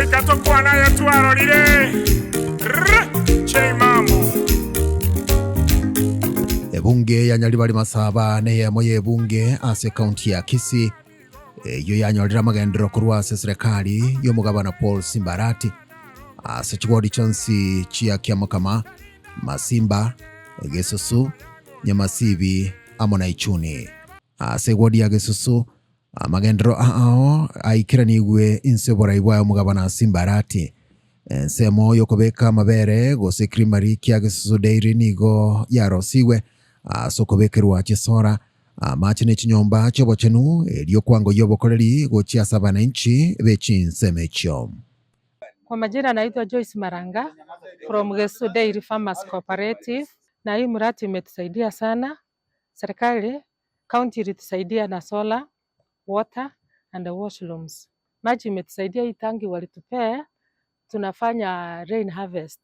Reka tokwana yatwarorire Cheimamu. Ebunge ya Nyaribari Masaba nehemo y'ebunge ase kaunti ya Kisii yo yanyorera amagendero kurwa ase serikali y'omugabana Paul Simbarati ase chigodi chonsi chia Kiamakama, Masimba, Gesusu, Nyamasibi amo na Ichuni. Ase wodi ya Gesusu amagendero aikiranigwe insebora ibwa y'omugabana Simbarati. Nsemo yokobeka mabere gose krimari kia Gesusu dairy nigo yarosiwe sokobekerwa chisora machine chinyomba chobo chenu elio kwango yobokoreri gochia sabana inchi bechinsemecho. Kwa majina naitwa Joyce Maranga from Gesusu Dairy Farmers Cooperative, na hii mradi imetusaidia sana. Serikali county ilitusaidia na solar, water and washrooms. Maji imetusaidia, hii tangi walitupea tunafanya rain harvest.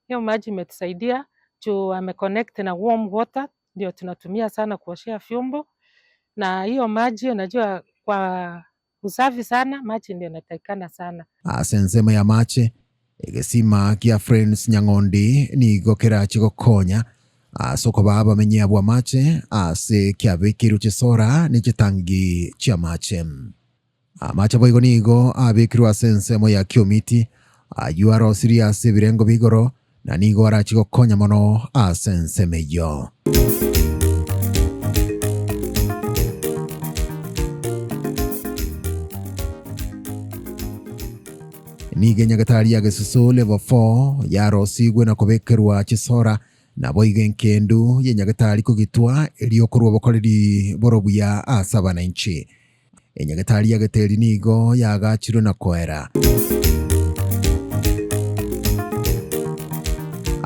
Hiyo maji imetusaidia juu ameconnect na warm water, ndio tunatumia sana kuoshea vyombo, na hiyo maji unajua kwa usafi sana, maji ndio inatakikana sana. Asensema ya mache egesima kia Friends Nyangondi ni gokera chigokonya soko baba menyia bwa mache ase kia bekiru chisora ni chitangi chia mache. Mache boigo nigo abekiru asensemo ya kiomiti ayuaro siria ase birengo bigoro na nigo ara chigokonya mono asensemeyo. Nige Nyagatari ya Gesusu level 4 yarosigwe na kubekerwa chisora na boige nkendu ye Nyagatari kugitwa eliokorwa bokoreri borobuya asabana inchi. Nyagatari ya Geteri nigo yagachiro na koera.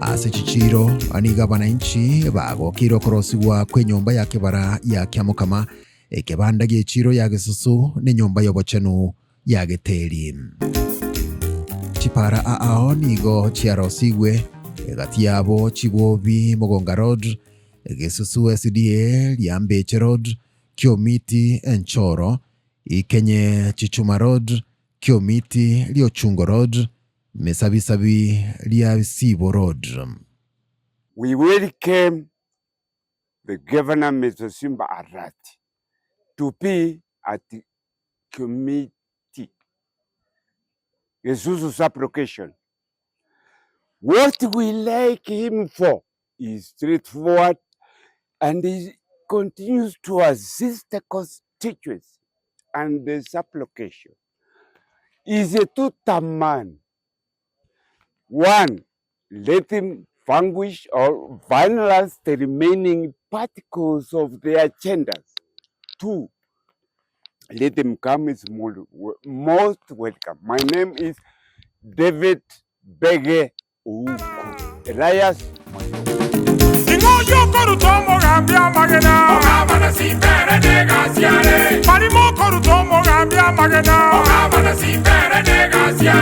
Ase chichiro aniga bana inchi bago kiro korosiwa kwe nyomba ya kibara ya Kiamakama ekebanda gechiro ya Gesusu ne nyomba yobochenu ya Geteri. Chipara nigo chiarosigwe gati yabo Chibobi Mogonga Road, Gesusu SDA Liambeche Road, Kiomiti Enchoro, Ikenye Chichuma Road, Kiomiti Liochungo Road, Mesabisabi Liasibo Road. We welcome the Governor Mr. Simbarati to be at the committee. Gesusu's application. What we like him for is straightforward, and he continues to assist the constituency and this application. He's a two-term man. One, let him vanquish or finalize the remaining particles of the agendas. Two, let him come is most welcome. My name is David Bege Uku. Elias Ingoyo korutomo gambia magena Ogabana simpere negasiare Marimo korutomo gambia magena Ogabana simpere negasiare